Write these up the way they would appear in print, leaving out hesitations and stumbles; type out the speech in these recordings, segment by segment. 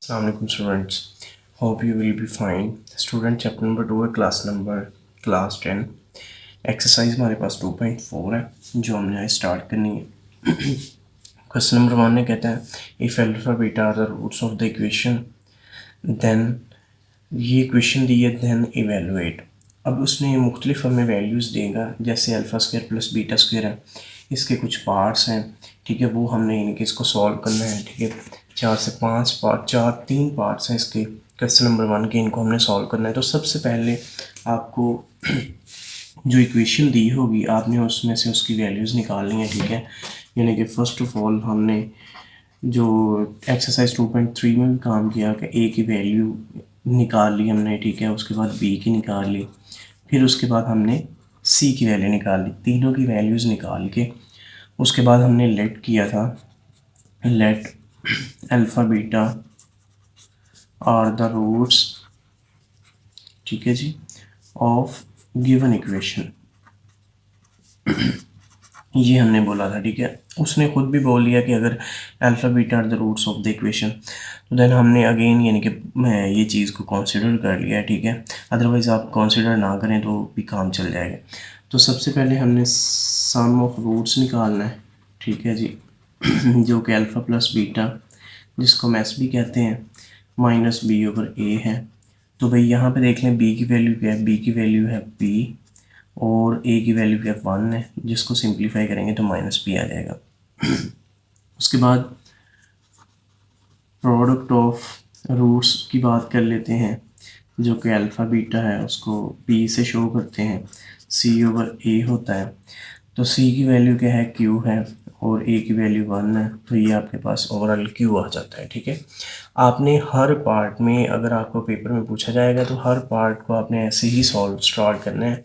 Assalamualaikum students. Hope you will be fine. Student chapter number 2 है class 10. Exercise हमारे पास 2.4 है जो हमने आज स्टार्ट करनी है. क्वेश्चन नंबर 1 ने कहता है if alpha beta are the roots of the equation then ये इक्वेशन दी है देन इवेलुएट. अब उसने मुख्तलिफ हमें वैल्यूज़ देगा जैसे alpha square plus beta square है, इसके कुछ पार्ट्स हैं, ठीक है, वो हमने इनके इसको सॉल्व करना है, ठीक है. 4 से 5 पार्ट, 3 पार्ट्स हैं इसके क्वेश्चन नंबर 1 के, इनको हमने सॉल्व करना है. तो सबसे पहले आपको जो इक्वेशन दी होगी आपने उसमें से उसकी वैल्यूज़ निकालनी है, ठीक है. यानी कि फ़र्स्ट ऑफ ऑल हमने जो एक्सरसाइज 2.3 में भी काम किया कि ए की वैल्यू निकाल ली हमने, ठीक है, उसके बाद बी की निकाल ली, फिर उसके बाद हमने सी की वैल्यू निकाल ली. तीनों की वैल्यूज़ निकाल के उसके बाद हमने लेट किया था, let alpha beta are the roots, ठीक है जी, ऑफ गिवन इक्वेशन. ये हमने बोला था, ठीक है. उसने खुद भी बोल दिया कि अगर alpha beta are the roots of the equation, तो देन हमने अगेन यानी कि ये चीज़ को कंसिडर कर लिया है, ठीक है. अदरवाइज़ आप कंसिडर ना करें तो भी काम चल जाएगा. तो सबसे पहले हमने सम ऑफ रूट्स निकालना है, ठीक है जी, जो कि अल्फ़ा प्लस बीटा जिसको हम एस भी कहते हैं माइनस बी ओवर ए है. तो भाई यहाँ पे देख लें बी की वैल्यू क्या है, बी की वैल्यू है पी और ए की वैल्यू क्या 1 है, जिसको सिंप्लीफाई करेंगे तो माइनस पी आ जाएगा. उसके बाद प्रोडक्ट ऑफ रूट्स की बात कर लेते हैं, जो कि अल्फ़ा बीटा है उसको पी से शो करते हैं, सी ओवर ए होता है. तो सी की वैल्यू क्या है, क्यू है, और ए की वैल्यू 1 है, तो ये आपके पास ओवरऑल क्यू आ जाता है, ठीक है. आपने हर पार्ट में, अगर आपको पेपर में पूछा जाएगा तो हर पार्ट को आपने ऐसे ही सॉल्व स्टार्ट करना है,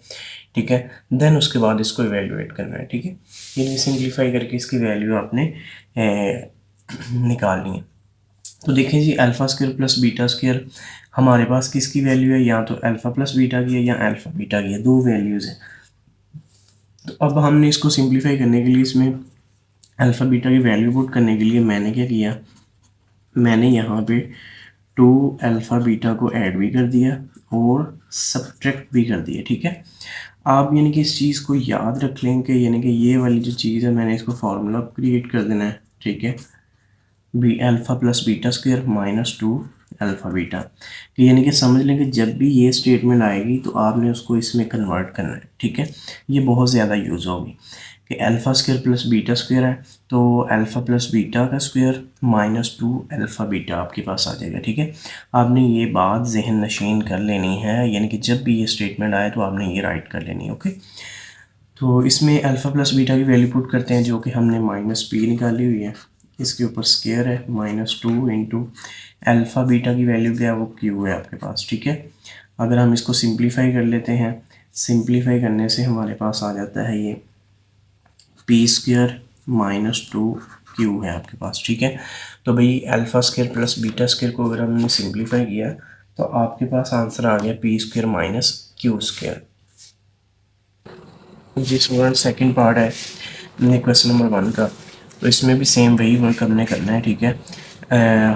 ठीक है. देन उसके बाद इसको इवेलुएट करना है, ठीक है. यानी सिंप्लीफाई करके इसकी वैल्यू आपने निकालनी है. तो देखें जी, alpha square plus beta square हमारे पास किसकी वैल्यू है, या तो अल्फ़ा प्लस बीटा की है या अल्फ़ा बीटा की है, दो वैल्यूज़ हैं. तो अब हमने इसको सिंप्लीफाई करने के लिए इसमें अल्फ़ा बीटा की वैल्यू पुट करने के लिए मैंने क्या किया, मैंने यहाँ पे 2 अल्फ़ा बीटा को ऐड भी कर दिया और सब्ट्रैक्ट भी कर दिया, ठीक है. आप यानी कि इस चीज़ को याद रख लें कि यानी कि ये वाली जो चीज़ है मैंने इसको फार्मूला क्रिएट कर देना है, ठीक है. B alpha plus beta square minus 2 alpha beta, तो यानी कि समझ लें कि जब भी ये स्टेटमेंट आएगी तो आपने उसको इसमें कन्वर्ट करना है, ठीक है. ये बहुत ज़्यादा यूज़ होगी कि alpha square plus beta square है तो अल्फ़ा प्लस बीटा का स्क्वायर माइनस 2 अल्फ़ा बीटा आपके पास आ जाएगा, ठीक है. आपने ये बात जहन नशीन कर लेनी है, यानी कि जब भी ये स्टेटमेंट आए तो आपने ये राइट कर लेनी है, ओके. तो इसमें अल्फ़ा प्लस बीटा की वैल्यू पुट करते हैं जो कि हमने माइनस पी निकाली हुई है, इसके ऊपर स्केयर है -2 इंटू अल्फ़ा बीटा की वैल्यू क्या है, वो क्यू है आपके पास, ठीक है. अगर हम इसको सिंप्लीफाई कर लेते हैं, सिंप्लीफाई करने से हमारे पास आ जाता है ये पी स्क्र -2 क्यू है आपके पास, ठीक है. तो भाई alpha square plus beta square को अगर हमने सिंप्लीफाई किया तो आपके पास आंसर आ गया P square minus Q square. जी स्टूडेंट, सेकंड पार्ट है क्वेश्चन नंबर 1 का. तो इसमें भी सेम वही वर्क हमने करना है, ठीक है.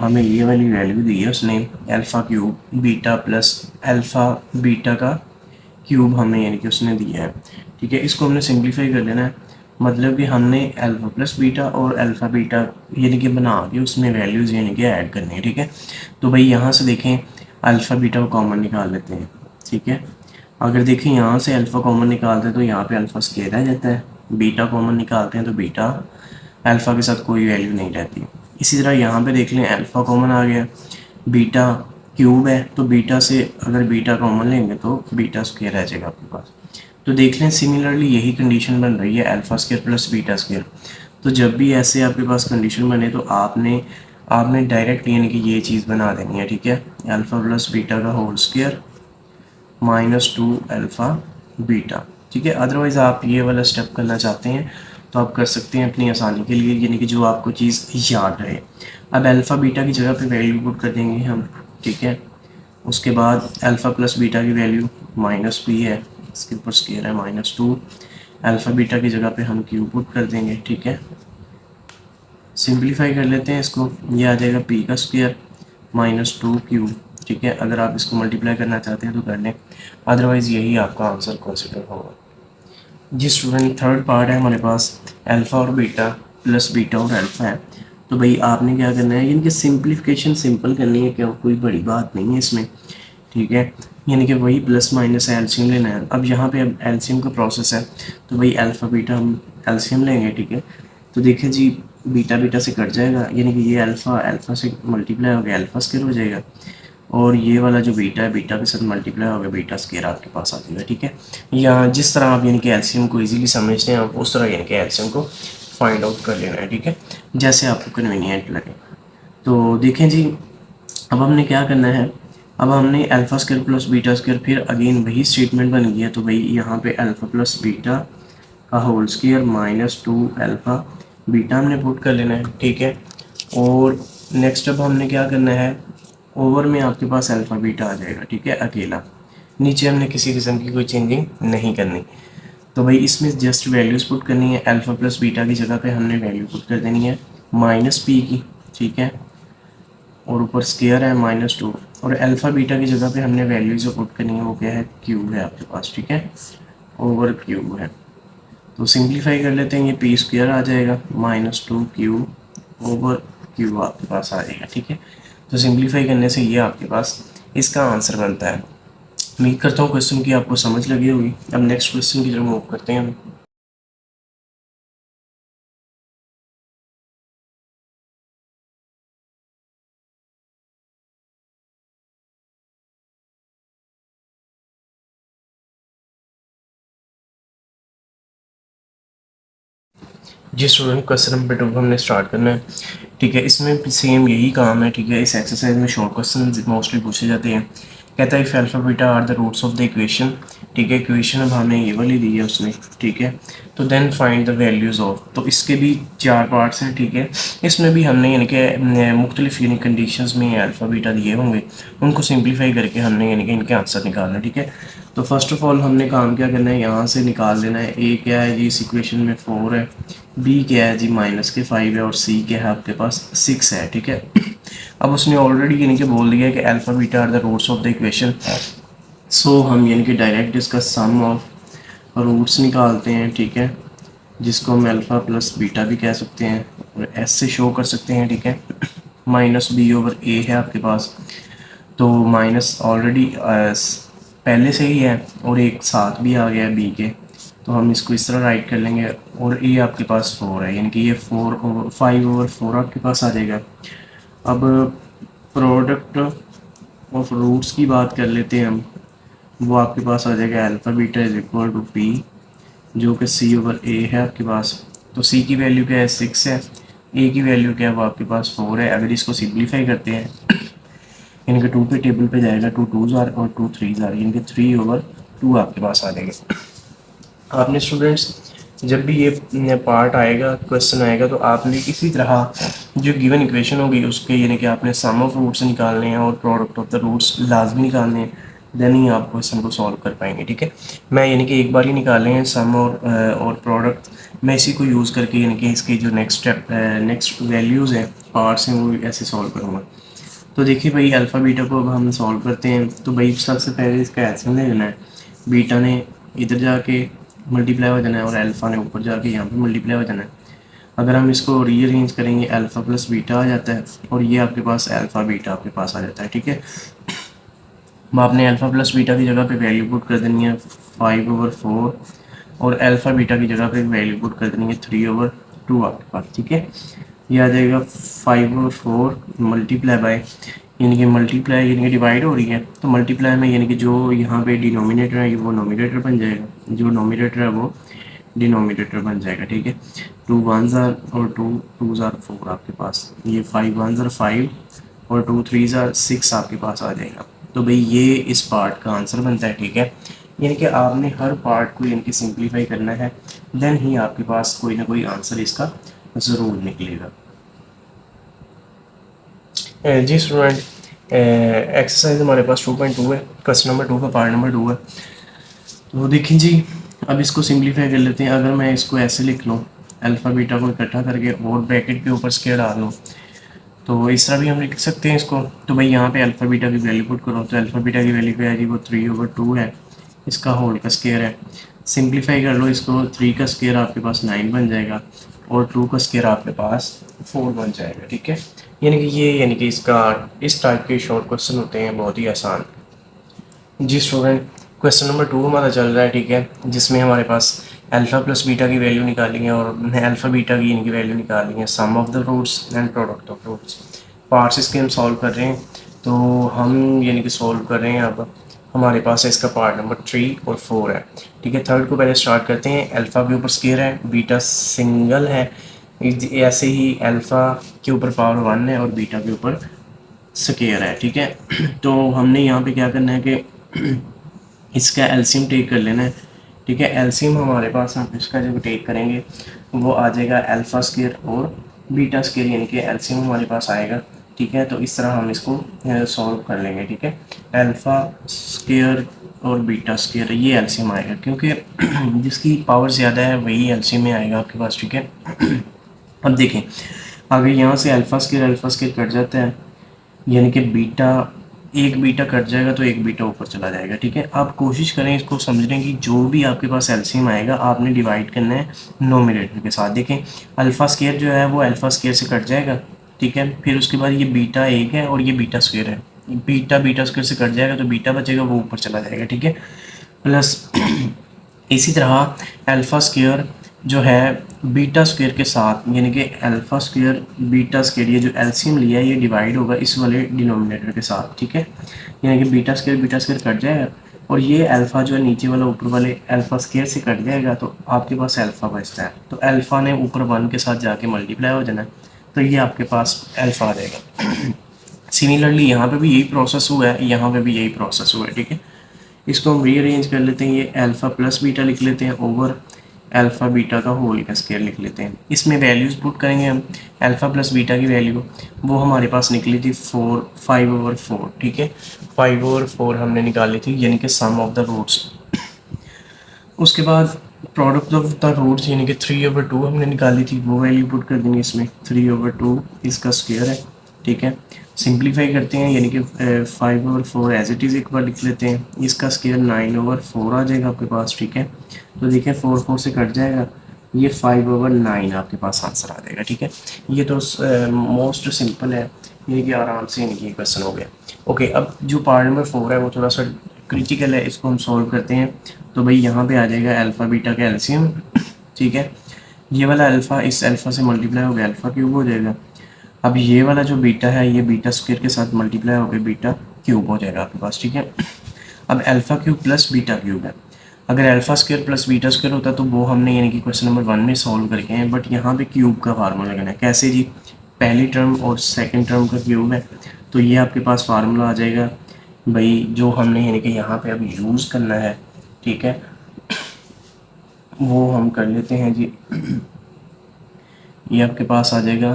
हमें ये वाली वैल्यू दी है उसने alpha cube beta plus alpha beta का क्यूब हमें यानी कि उसने दिया है, ठीक है. इसको हमने सिंप्लीफाई कर लेना है, मतलब कि हमने अल्फ़ा प्लस बीटा और अल्फ़ा बीटा यानी कि बना के उसमें वैल्यूज़ यानी कि ऐड करनी है, ठीक है. तो भाई यहाँ से देखें अल्फ़ा बीटा को कॉमन निकाल लेते हैं, ठीक है. अगर देखें यहाँ से अल्फ़ा कॉमन निकालते हैं तो यहाँ पे अल्फ़ा स्केयर रह जाता है, बीटा कॉमन निकालते हैं तो बीटा अल्फ़ा के साथ कोई वैल्यू नहीं रहती. इसी तरह यहाँ पे देख लें अल्फ़ा कॉमन आ गया, बीटा क्यूब है तो बीटा से अगर बीटा कॉमन लेंगे तो बीटा स्क्वायर रह जाएगा आपके पास. तो देख लें सिमिलरली यही कंडीशन बन रही है alpha square plus beta square. तो जब भी ऐसे आपके पास कंडीशन बने तो आपने आपने डायरेक्ट यानी कि ये चीज़ बना देनी है, ठीक है. अल्फ़ा प्लस बीटा का होल स्क्वायर -2 अल्फ़ा बीटा, ठीक है. अदरवाइज़ आप ये वाला स्टेप करना चाहते हैं तो आप कर सकते हैं अपनी आसानी के लिए, यानी कि जो आपको चीज़ याद रहे. अब अल्फ़ा बीटा की जगह पे वैल्यू पुट कर देंगे हम, ठीक है. उसके बाद अल्फ़ा प्लस बीटा की वैल्यू माइनस पी है, इसके ऊपर स्केयर है -2, अल्फ़ा बीटा की जगह पे हम क्यू पुट कर देंगे, ठीक है. सिंप्लीफाई कर लेते हैं इसको, ये आ जाएगा पी का स्क्वायर -2q, ठीक है। अगर आप इसको मल्टीप्लाई करना चाहते हैं तो कर लें, अदरवाइज़ यही आपका आंसर कंसिडर होगा। जी स्टूडेंट, थर्ड पार्ट है हमारे पास अल्फ़ा और बीटा प्लस बीटा और अल्फ़ा है। तो भाई आपने क्या करना है, इनकी सिंप्लीफिकेशन सिंपल करनी है, क्या कोई बड़ी बात नहीं है इसमें, ठीक है। यानी कि वही प्लस माइनस है, एलसीएम लेना है। अब यहाँ पे अब एलसीएम का प्रोसेस है, तो भाई अल्फ़ा बीटा हम एलसीएम लेंगे, ठीक है। तो देखिए जी, बीटा बीटा से कट जाएगा, यानी कि ये अल्फ़ा अल्फ़ा से मल्टीप्लाई हो गया, अल्फ़ा स्क्वायर हो जाएगा, और ये वाला जो बीटा है बीटा के साथ मल्टीप्लाई हो गया, बीटा स्क्वायर आपके पास आ जाएगा, ठीक है। या जिस तरह आप यानी कि एलसीएम को इजीली समझते हैं, आप उस तरह यानी कि एलसीएम को फाइंड आउट कर लेना है, ठीक है, जैसे आपको कन्वीनियंट लगे। तो देखें जी, अब हमने क्या करना है, अब हमने alpha square plus beta square, फिर अगेन वही स्टेटमेंट बन गई है, तो भाई यहाँ पे अल्फ़ा प्लस बीटा का होल स्क्वायर -2 अल्फ़ा बीटा हमने पुट कर लेना है, ठीक है। और नेक्स्ट अब हमने क्या करना है, ओवर में आपके पास अल्फ़ा बीटा आ जाएगा, ठीक है, अकेला। नीचे हमने किसी किस्म की कोई चेंजिंग नहीं करनी। तो भाई इसमें जस्ट वैल्यूज़ पुट करनी है, अल्फ़ा प्लस बीटा की जगह पे हमने वैल्यू पुट कर देनी है -p की, ठीक है, और ऊपर स्केयर है -2, और अल्फ़ा बीटा की जगह पे हमने वैल्यू जो पुट करनी है वो क्या है, क्यूब है आपके पास, ठीक है, ओवर क्यूब है। तो सिंप्लीफाई कर लेते हैं, ये पी स्क्वायर आ जाएगा -2q ओवर क्यूब आपके पास आ जाएगा, ठीक है। तो सिंप्लीफाई करने से ये आपके पास इसका आंसर बनता है। उम्मीद करता हूँ क्वेश्चन की आपको समझ लगी होगी। अब नेक्स्ट क्वेश्चन की तरफ मूव करते हैं हम। जी स्टूडेंट, क्वेश्चन नंबर 2 हमने स्टार्ट करना है, ठीक है। इसमें सेम यही काम है, ठीक है। इस एक्सरसाइज में शॉर्ट क्वेश्चन मोस्टली पूछे जाते हैं। कहता है if alpha beta are the roots of the equation, ठीक है। इक्वेशन अब हमें ये वाली दी है उसने, ठीक है। तो then find the values of, तो इसके भी 4 पार्ट्स हैं, ठीक है। इसमें भी हमने यानी कि मुख्तलिफ यानी कंडीशंस में अल्फ़ा बीटा दिए होंगे, उनको सिंप्लीफाई करके हमने यानी कि इनके आंसर निकालना है, ठीक है। तो फर्स्ट ऑफ ऑल हमने काम क्या करना है, यहाँ से निकाल लेना है। ए क्या है जी इस इक्वेशन में 4 है, बी क्या है जी -5 है, और सी क्या है आपके पास 6 है, ठीक है। अब उसने ऑलरेडी यानी कि बोल दिया है कि alpha beta are the roots of the equation, so हम यानी कि डायरेक्ट इसका सम ऑफ रूट्स निकालते हैं, ठीक है, जिसको हम अल्फ़ा प्लस बीटा भी कह सकते हैं, और एस से शो कर सकते हैं, ठीक है। -b/a है आपके पास, तो माइनस ऑलरेडी पहले से ही है, और एक साथ भी आ गया बी के, तो हम इसको इस तरह राइट कर लेंगे। और ये आपके पास 4 है, यानी कि ये 5/4 आपके पास आ जाएगा। अब प्रोडक्ट ऑफ रूट्स की बात कर लेते हैं हम, वो आपके पास आ जाएगा alpha beta is equal to P, जो कि c/a है आपके पास। तो c की वैल्यू क्या है, 6 है, a की वैल्यू क्या है, वो आपके पास 4 है। अगर इसको सिंप्लीफाई करते हैं, यानी कि 2 पे टेबल पे जाएगा, 2 2s आर और 2 3s आर, यानी कि 3/2 आपके पास आ जाएगा। आपने स्टूडेंट्स जब भी ये पार्ट आएगा, क्वेश्चन आएगा, तो आपने इसी तरह जो गिवन इक्वेशन होगी उसके यानी कि आपने सम ऑफ रूट्स निकालने हैं और प्रोडक्ट ऑफ द रूट्स लाजमी निकालने हैं, देन ही आप क्वेश्चन को सॉल्व कर पाएंगे, ठीक है। मैं यानी कि एक बार ही निकाले हैं सम और प्रोडक्ट, मैं इसी को यूज़ करके यानी कि इसके जो नेक्स्ट स्टेप नेक्स्ट वैल्यूज़ हैं, पार्ट्स हैं, वो ऐसे सॉल्व करूँगा। तो देखिए भाई, अल्फ़ा बीटा को अब हम सॉल्व करते हैं। तो भाई सबसे पहले इसका एलसीएम ले लेना है। बीटा ने इधर जाके मल्टीप्लाई हो जाना है, और अल्फ़ा ने ऊपर जाके यहाँ पे मल्टीप्लाई हो जाना है। अगर हम इसको रीअरेंज करेंगे, अल्फ़ा प्लस बीटा आ जाता है, और ये आपके पास अल्फ़ा बीटा आपके पास आ जाता है, ठीक है। अब आपने अल्फ़ा प्लस बीटा की जगह पे वैल्यू पुट कर देनी है 5/4, और अल्फ़ा बीटा की जगह पे वैल्यू पुट कर देनी है 3/2 आपके पास, ठीक है। ये आ जाएगा 5/4 मल्टीप्लाई बाय, यानी कि मल्टीप्लाई यानी कि डिवाइड हो रही है, तो मल्टीप्लाई में यानी कि जो यहाँ पे डिनोमिनेटर है वो नोमिनेटर बन जाएगा, जो नोमिनेटर है वो डिनोमिनेटर बन जाएगा, ठीक है। 2 1s आर और 2 2s आर 4 आपके पास, ये 5 1s आर 5 और 2 3s आर 6 आपके पास आ जाएगा। तो भाई ये इस पार्ट का आंसर बनता है, ठीक है। यानी कि आपने हर पार्ट को यानी कि सिंप्लीफाई करना है, देन ही आपके पास कोई ना कोई आंसर इसका ज़रूर निकलेगा। जी स्टूडेंट, एक्सरसाइज हमारे पास 2.2 है, क्वेश्चन नंबर 2 का पार्ट नंबर 2 है। तो देखिए जी, अब इसको सिंप्लीफाई कर लेते हैं। अगर मैं इसको ऐसे लिख लूँ, अल्फ़ा बीटा को इकट्ठा करके और ब्रैकेट के ऊपर स्क्वायर डाल लूँ, तो इस तरह भी हम लिख सकते हैं इसको। तो भाई यहाँ पे अल्फ़ा बीटा की वैल्यू पुट करो, तो अल्फ़ा बीटा की वैल्यू क्या है जी, वो 3/2 है, इसका होल का स्केयर है। सिंप्लीफाई कर लो इसको, 3 का स्केयर आपके पास 9 बन जाएगा और 2 का स्केयर आपके पास 4 बन जाएगा, ठीक है। यानी कि इसका इस टाइप के शॉर्ट क्वेश्चन होते हैं बहुत ही आसान। जी स्टूडेंट, क्वेश्चन नंबर 2 हमारा चल रहा है, ठीक है, जिसमें हमारे पास अल्फ़ा प्लस बीटा की वैल्यू निकाली है और अल्फ़ा बीटा की इनकी वैल्यू निकाली है, sum of the roots and product of roots. Parts इसके हम सॉल्व कर रहे हैं। तो हम यानी कि सॉल्व कर रहे हैं। अब हमारे पास है इसका पार्ट नंबर 3 और 4 है, ठीक है। थर्ड को पहले स्टार्ट करते हैं। अल्फ़ा के ऊपर स्केयर है, बीटा सिंगल है, ऐसे ही अल्फ़ा के ऊपर पावर 1 है और बीटा के ऊपर स्केयर है, ठीक है। तो हमने यहाँ पे क्या करना है कि इसका एलसीएम टेक कर लेना है, ठीक है। एलसीएम हमारे पास, हम इसका जब टेक करेंगे वो आ जाएगा अल्फ़ा स्केयर और बीटा स्केयर, यानी कि एलसीएम हमारे पास आएगा, ठीक है। तो इस तरह हम इसको सॉल्व कर लेंगे, ठीक है। अल्फ़ा स्केयर और बीटा स्केयर ये एलसीएम आएगा, क्योंकि जिसकी पावर ज़्यादा है वही एलसीएम में आएगा आपके पास, ठीक है। अब देखें, अगर यहाँ से अल्फ़ा स्केयर कट जाता है, यानी कि बीटा, एक बीटा कट जाएगा तो एक बीटा ऊपर चला जाएगा, ठीक है। आप कोशिश करें इसको समझने की, जो भी आपके पास एलसीएम आएगा आपने डिवाइड करना है नोमिनेटर के साथ। देखें, अल्फ़ा स्केयर जो है वो अल्फ़ा स्केयर से कट जाएगा, ठीक है। फिर उसके बाद ये बीटा एक है और ये बीटा स्केयर है, बीटा बीटा स्केयर से कट जाएगा तो बीटा बचेगा, वो ऊपर चला जाएगा, ठीक है। प्लस इसी तरह अल्फ़ा स्क्वायर जो है बीटा स्क्वायर के साथ, यानी कि अल्फ़ा स्क्वायर बीटा स्क्वायर, ये जो एलसीएम लिया है ये डिवाइड होगा इस वाले डिनोमिनेटर के साथ, ठीक है। यानी कि बीटा स्क्वायर कट जाएगा और ये अल्फ़ा जो है नीचे वाला ऊपर वाले अल्फ़ा स्क्वायर से कट जाएगा, तो आपके पास अल्फ़ा बचता है। तो अल्फ़ा ने ऊपर 1 के साथ जाके मल्टीप्लाई हो जाना है, तो ये आपके पास अल्फ़ा आ जाएगा। सिमिलरली यहाँ पे भी यही प्रोसेस हुआ है, यहाँ पे भी यही प्रोसेस हुआ है, ठीक है। इसको हम रीअरेंज कर लेते हैं, ये अल्फ़ा प्लस बीटा लिख लेते हैं ओवर अल्फ़ा बीटा का होल का स्क्वायर लिख लेते हैं। इसमें वैल्यूज़ पुट करेंगे हम। अल्फ़ा प्लस बीटा की वैल्यू वो हमारे पास निकली थी 5/4, ठीक है। 5/4 हमने निकाली थी, यानी कि सम ऑफ द रूट्स। उसके बाद प्रोडक्ट ऑफ द रूट्स यानी कि 3/2 हमने निकाली थी, वो वैल्यू पुट कर देंगे इसमें। 3/2 इसका स्क्वायर है, ठीक है। सिंप्लीफाई करते हैं, यानी कि 5/4 एज इट इज़ एक बार लिख लेते हैं। इसका स्क्वायर 9/4 आ जाएगा आपके पास, ठीक है। तो देखिए 4 से कट जाएगा, ये 5/9 आपके पास आंसर आ जाएगा, ठीक है। ये तो मोस्ट सिंपल है, यानी कि आराम से इनकी क्वेश्चन हो गया। ओके, अब जो पार्ट नंबर 4 है वो थोड़ा सा क्रिटिकल है, इसको हम सॉल्व करते हैं। तो भाई यहाँ पे आ जाएगा अल्फ़ा बीटा का एलसीएम, ठीक है। ये वाला अल्फ़ा इस अल्फ़ा से मल्टीप्लाई हो गया अल्फ़ा क्यूब हो जाएगा। अब ये वाला जो बीटा है ये बीटा स्क्वायर के साथ मल्टीप्लाई हो गया बीटा क्यूब हो जाएगा आपके पास, ठीक है। अब alpha cube plus beta cube है। अगर alpha square plus beta square होता तो वो हमने यानी कि क्वेश्चन नंबर 1 में सॉल्व करके हैं, बट यहाँ पे क्यूब का फार्मूला लगाना है। कैसे जी, पहली टर्म और सेकंड टर्म का क्यूब है, तो ये आपके पास फार्मूला आ जाएगा भाई, जो हमने यानी कि यहाँ पे अब यूज़ करना है, ठीक है। वो हम कर लेते हैं जी। ये आपके पास आ जाएगा,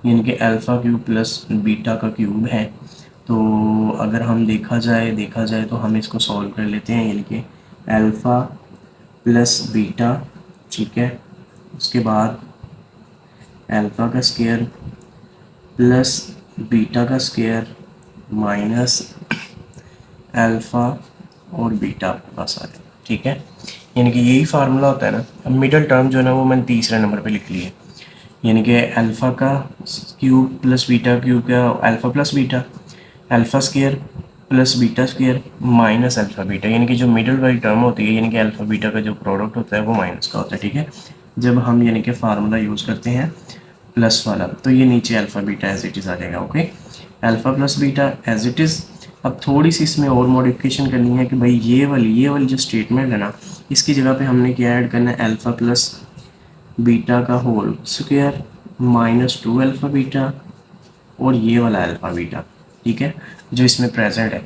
यानी कि अल्फ़ा क्यूब प्लस बीटा का क्यूब है। तो अगर हम देखा जाए तो हम इसको सॉल्व कर लेते हैं, यानी कि अल्फ़ा प्लस बीटा, ठीक है। उसके बाद अल्फ़ा का स्क्वायर प्लस बीटा का स्क्वायर माइनस अल्फ़ा और बीटा आपके पास आ जाएगा, ठीक है। यानी कि यही फार्मूला होता है ना। अब मिडल टर्म जो है ना वो मैंने तीसरे नंबर पे लिख ली है, यानी कि अल्फ़ा का क्यूब प्लस बीटा क्यूब का alpha plus beta, alpha square plus beta square minus alpha beta, यानी कि जो मिडल वाली टर्म होती है, यानी कि अल्फ़ा बीटा का जो प्रोडक्ट होता है वो माइनस का होता है, ठीक है। जब हम यानी कि फार्मूला यूज़ करते हैं प्लस वाला, तो ये नीचे alpha beta as it is आ जाएगा। Okay, alpha plus beta as it is. अब थोड़ी सी इसमें और मॉडिफिकेशन करनी है कि भाई ये वाली जो स्टेटमेंट है ना, इसकी जगह पे हमने क्या ऐड करना है, अल्फ़ा प्लस बीटा का होल स्क्वायर -2 अल्फ़ा बीटा और ये वाला अल्फ़ा बीटा, ठीक है, जो इसमें प्रेजेंट है,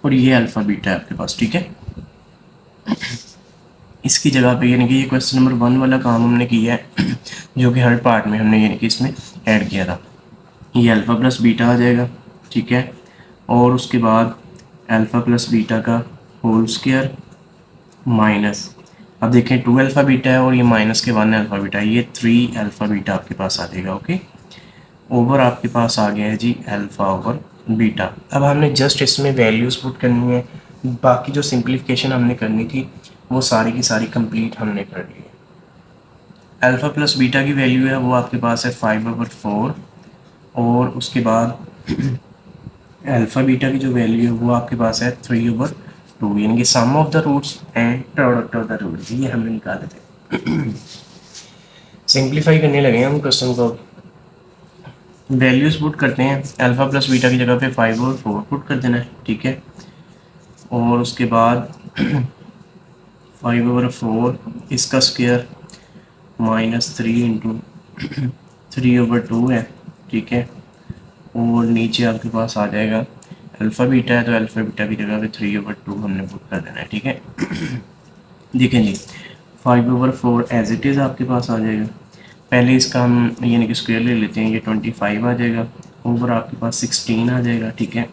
और ये अल्फ़ा बीटा है आपके पास, ठीक है। इसकी जगह पे यानी कि ये क्वेश्चन नंबर 1 वाला काम हमने किया है, जो कि हर पार्ट में हमने यानी कि इसमें ऐड किया था। ये अल्फ़ा प्लस बीटा आ जाएगा, ठीक है। और उसके बाद अल्फ़ा प्लस बीटा का होल स्क्वायर माइनस अब देखें 2 अल्फ़ा बीटा है और ये माइनस के 1 अल्फ़ा बीटा है, ये 3 अल्फ़ा बीटा आपके पास आ जाएगा। ओके, ओवर आपके पास आ गया है जी अल्फ़ा ओवर बीटा। अब हमने जस्ट इसमें वैल्यूज़ पुट करनी है, बाकी जो सिंप्लीफिकेशन हमने करनी थी वो सारी की सारी कंप्लीट हमने कर ली है। अल्फ़ा प्लस बीटा की वैल्यू है वो आपके पास है 5/4 और उसके बाद अल्फ़ा बीटा की जो वैल्यू है वो आपके पास है 3/2, यानी कि sum of the roots and product of the roots, ये हमने निकाले थे। सिंप्लीफाई करने लगे हम क्वेश्चन को, वैल्यूज़ पुट करते हैं। अल्फ़ा प्लस बीटा की जगह पे 5/4 पुट कर देना है, ठीक है। और उसके बाद 5/4 इसका स्क्वायर -3 इंटू 3/2 है, ठीक है। और नीचे आपके पास आ जाएगा अल्फ़ा बीटा है तो अल्फ़ा बीटा की जगह पे 3/2 हमने पुट कर देना है, ठीक है। देखें जी 5/4 एज इट इज़ आपके पास आ जाएगा। पहले इसका हम यानी कि स्क्वायर ले लेते हैं, ये 25 आ जाएगा, ओवर आपके पास 16 आ जाएगा, ठीक है।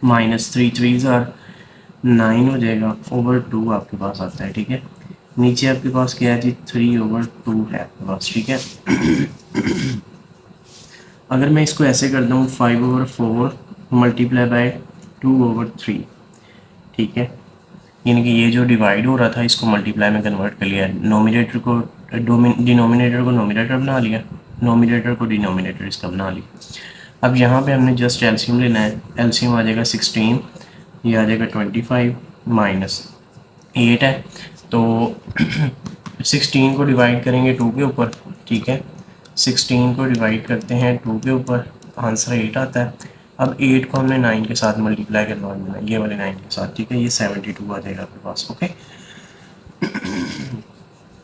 -3 3 9 हो जाएगा, ओवर 2 आपके पास आता है, ठीक है। नीचे आपके पास क्या है जी 3/2 है आपके पास, ठीक है। अगर मैं इसको ऐसे कर दूँ 5/4 मल्टीप्लाई बाय 2/3, ठीक है, यानी कि ये जो डिवाइड हो रहा था इसको मल्टीप्लाई में कन्वर्ट कर लिया, नोमिनेटर को डिनोमिनेटर को नोमिनेटर बना लिया, नोमिनेटर को डिनोमिनेटर इसका बना लिया। अब यहाँ पे हमने जस्ट एलसीएम लेना है, एलसीएम आ जाएगा 16, ये आ जाएगा 25 -8 है, तो 16 को डिवाइड करेंगे 2 के ऊपर, ठीक है। 16 को डिवाइड करते हैं 2 के ऊपर, आंसर 8 आता है। अब 8 को हमने 9 के साथ मल्टीप्लाई करवा देना, ये वाले 9 के साथ, ठीक है, ये 72 आ जाएगा आपके पास। ओके,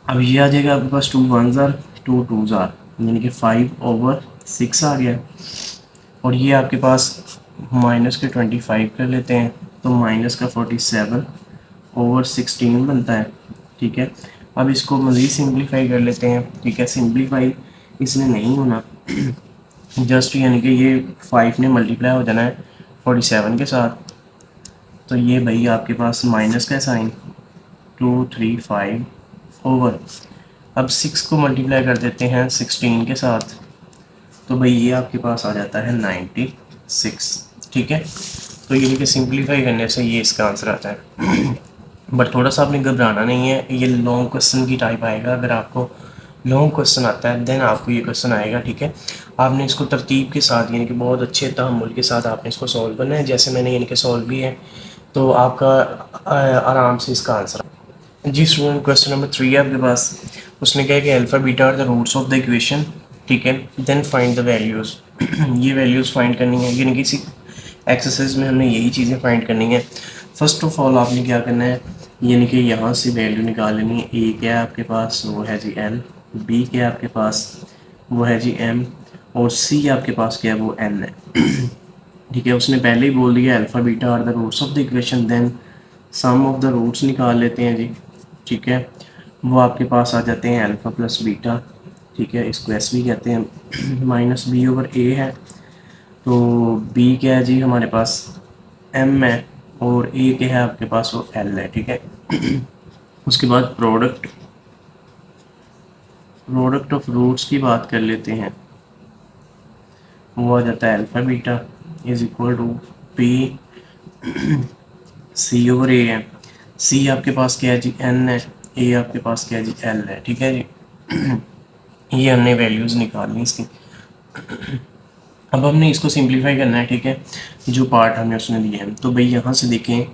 अब ये आ जाएगा आपके पास 2 1s are 2 2s are, यानी कि 5/6 आ गया। और ये आपके पास माइनस के 25 कर लेते हैं तो माइनस का 47/16 बनता है, ठीक है। अब इसको मज़ीद सिंप्लीफाई कर लेते हैं, ठीक है। सिंप्लीफाई इसमें नहीं होना, जस्ट यानी कि ये 5 ने मल्टीप्लाई हो जाना है 47 के साथ, तो ये भाई आपके पास माइनस का साइन 235 ओवर, अब 6 को मल्टीप्लाई कर देते हैं 16 के साथ, तो भाई ये आपके पास आ जाता है 96, ठीक है। तो ये कि सिंप्लीफाई करने से ये इसका आंसर आता है। बट थोड़ा सा आपने घबराना नहीं है, ये लॉन्ग क्वेश्चन की टाइप आएगा। अगर आपको लॉन्ग क्वेश्चन आता है देन आपको ये क्वेश्चन आएगा, ठीक है। आपने इसको तरतीब के साथ यानी कि बहुत अच्छे तहम्मुल के साथ आपने इसको सॉल्व करना है, जैसे मैंने यानी कि सॉल्व भी है, तो आपका आराम से इसका आंसर। जी स्टूडेंट, क्वेश्चन नंबर 3 है आपके पास। उसने कहा कि alpha beta are the roots of the equation, ठीक है, देन फाइंड द वैल्यूज़। ये वैल्यूज़ फाइंड करनी है, यानी कि इसी एक्सरसाइज में हमने यही चीज़ें फाइंड करनी है। फर्स्ट ऑफ ऑल आपने क्या करना है, यानी कि यहाँ से वैल्यू निकाल लेनी है। ए क्या है आपके पास, वो है जी एल, बी क्या है आपके पास, वो है जी एम, और सी आपके पास क्या है, वो एन है, ठीक है। उसने पहले ही बोल दिया alpha beta are the roots of the equation, then sum of the roots निकाल लेते हैं जी, ठीक है। वो आपके पास आ जाते हैं अल्फ़ा प्लस बीटा, ठीक है, इसको एस भी कहते हैं, माइनस बी ओवर ए है, तो बी क्या है जी हमारे पास एम है, और ए क्या है आपके पास, वो एल है, ठीक है। उसके बाद प्रोडक्ट ऑफ रूट्स की बात कर लेते हैं, वो आ जाता है alpha beta is equal to P C over A है। सी आपके पास क्या है जी एन है, ए आपके पास क्या है जी एल है, ठीक है जी। ये हमने वैल्यूज़ निकालनी इसकी। अब हमने इसको सिंप्लीफाई करना है, ठीक है, जो पार्ट हमने उसने दिए हैं। तो भाई यहाँ से देखें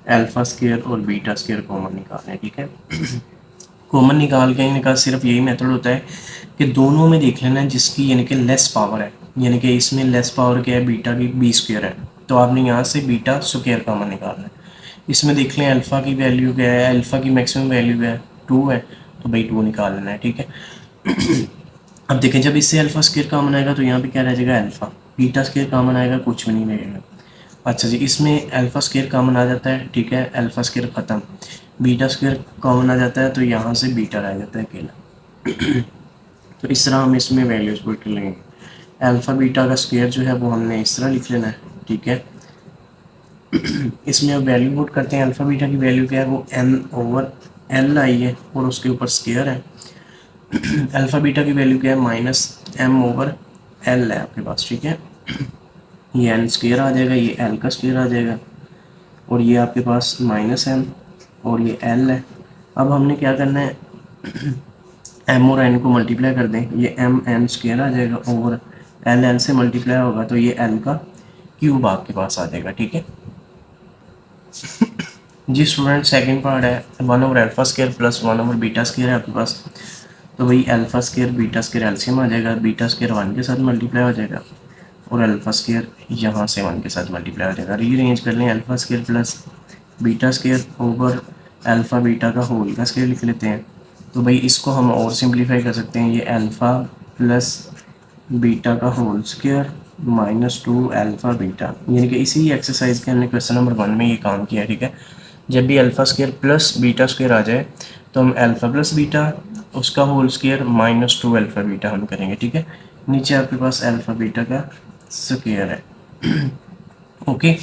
अल्फ़ा स्क्वायर और बीटा स्क्वायर कॉमन निकालना है, ठीक है। कॉमन निकाल के सिर्फ यही मेथड होता है कि दोनों में देख लेना है जिसकी यानी कि लेस पावर है, यानी कि इसमें लेस पावर क्या है, बीटा की बी स्क्वायर है, तो आपने यहाँ से बीटा स्क्वायर कॉमन निकालना है। इसमें देख लें अल्फ़ा की वैल्यू क्या है, अल्फ़ा की मैक्सिमम वैल्यू क्या है 2 है, तो भाई 2 निकाल लेना है, ठीक है। अब देखें जब इससे अल्फ़ा स्क्वायर कॉमन आएगा तो यहाँ पे क्या रह जाएगा अल्फ़ा, बीटा स्क्वायर कॉमन आएगा कुछ भी नहीं रहेगा। अच्छा जी, इसमें अल्फ़ा स्क्वायर कॉमन आ जाता है, ठीक है, अल्फ़ा स्क्वायर ख़त्म, बीटा स्क्वायर कॉमन आ जाता है, तो यहाँ से बीटा रह जाता है अकेला। तो इस तरह हम इसमें वैल्यूज पुट कर लेंगे। अल्फ़ा बीटा का स्क्वायर जो है वो हमने इस तरह लिख लेना है, ठीक है। इसमें अब वैल्यू पुट करते हैं, अल्फ़ा बीटा की वैल्यू क्या है, वो एन ओवर एल आई है और उसके ऊपर स्केयर है। अल्फ़ा बीटा की वैल्यू क्या है, -m/l है आपके पास, ठीक है। ये एन स्केयर आ जाएगा, ये एल का स्केयर आ जाएगा, और ये आपके पास -m और ये एल है। अब हमने क्या करना है, एम और एन को मल्टीप्लाई कर दें, ये एम एन स्केयर आ जाएगा, और एल एल से मल्टीप्लाई होगा तो ये एल का क्यूब आपके पास आ जाएगा, ठीक है जी। स्टूडेंट सेकंड पार्ट है 1/अल्फ़ा स्केयर प्लस 1/बीटा स्केयर है आपके पास। तो भाई alpha square beta square LCM आ जाएगा, बीटा स्केयर 1 के साथ मल्टीप्लाई हो जाएगा, और अल्फ़ा स्केयर यहाँ से 1 के साथ मल्टीप्लाई हो जाएगा। रीअरेंज कर लें, alpha square plus beta square over alpha beta का होल का स्केयर लिख लेते हैं। तो भाई इसको हम और सिंप्लीफाई कर सकते हैं, ये अल्फ़ा प्लस बीटा का होल स्केयर -2 अल्फ़ा बीटा, यानी कि इसी एक्सरसाइज के हमने क्वेश्चन नंबर 1 में ये काम किया है, ठीक है। जब भी alpha square plus beta square आ जाए तो हम अल्फ़ा प्लस बीटा उसका होल स्केयर -2 अल्फ़ा बीटा हम करेंगे, ठीक है। नीचे आपके पास अल्फ़ा बीटा का स्केयर है। ओके,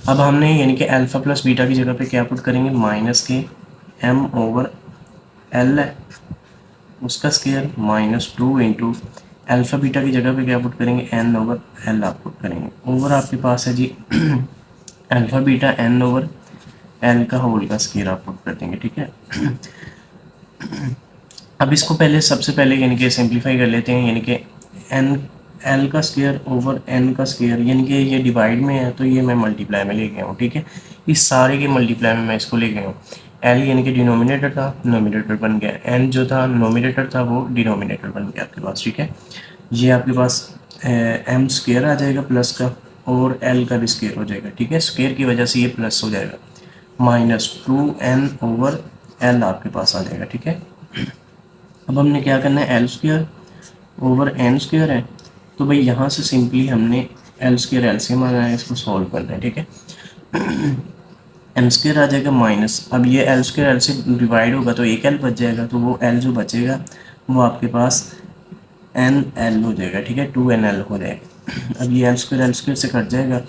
अब हमने यानी कि अल्फ़ा प्लस बीटा की जगह पे क्या पुट करेंगे, -m/l है उसका स्केयर -2 इंटू अल्फ़ा बीटा की जगह पे क्या पुट करेंगे, n/l आप पुट करेंगे, ओवर आपके पास है जी अल्फ़ा बीटा n/l का होल का स्केयर आप पुट कर देंगे, ठीक है। अब इसको पहले सबसे पहले यानी कि सिंप्लीफाई कर लेते हैं, यानी कि एन एल का स्केयर ओवर एन का स्केयर, यानी कि ये डिवाइड में है तो ये मैं मल्टीप्लाई में ले गया हूँ, ठीक है। इस सारे के मल्टीप्लाई में मैं इसको ले गया हूँ। एल यानी कि डिनोमिनेटर था, नोमिनेटर बन गया, एन जो था नोमिनेटर था वो डिनोमिनेटर बन गया आपके पास, ठीक है। ये आपके पास एम स्केयर आ जाएगा प्लस का, और एल का भी स्केयर हो जाएगा, ठीक है। स्केयर की वजह से ये प्लस हो जाएगा, -2n/l आपके पास आ जाएगा, ठीक है। अब हमने क्या करना है, L square over N square है, तो भाई यहाँ से सिंपली हमने एल स्क्वायर एलसीएम आना है, इसको सॉल्व करना है, ठीक है। एन स्क्वायर आ जाएगा माइनस, अब ये एल स्क्वायर एल से डिवाइड होगा तो एक एल बच जाएगा, तो वो एल जो बचेगा वो आपके पास एन एल हो जाएगा, ठीक है, 2nl हो जाएगा। अब ये एल स्क्वायर से कट जाएगा,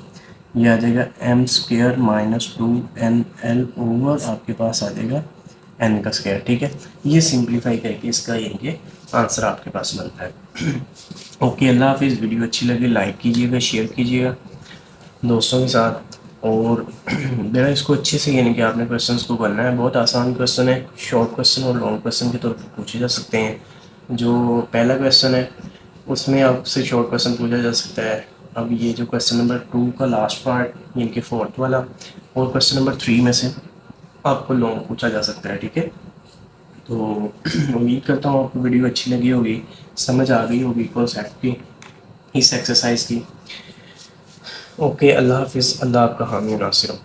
ये आ जाएगा एम स्क्वायर -2nl ओवर आपके पास आ जाएगा एन का स्क्वायर, ठीक है। ये सिंप्लीफाई करके इसका ये आंसर आपके पास बनता है। ओके, अल्लाह हाफिज़। वीडियो अच्छी लगी लाइक कीजिएगा, शेयर कीजिएगा दोस्तों के साथ, और मेरा इसको अच्छे से यानी कि आपने क्वेश्चंस को करना है। बहुत आसान क्वेश्चन है, शॉर्ट क्वेश्चन और लॉन्ग क्वेश्चन के तौर पर पूछे जा सकते हैं। जो पहला क्वेश्चन है उसमें आपसे शॉर्ट क्वेश्चन पूछा जा सकता है। अब ये जो क्वेश्चन नंबर 2 का लास्ट पार्ट यानी कि 4th वाला, और क्वेश्चन नंबर 3 में से आपको लॉन्ग पूछा जा सकता है, ठीक है। तो उम्मीद करता हूँ आपको वीडियो अच्छी लगी होगी, समझ आ गई होगी कॉन्सेप्ट की, इस एक्सरसाइज की। ओके, अल्लाह हाफिज़। अल्लाह आपका हामी नासिर हो।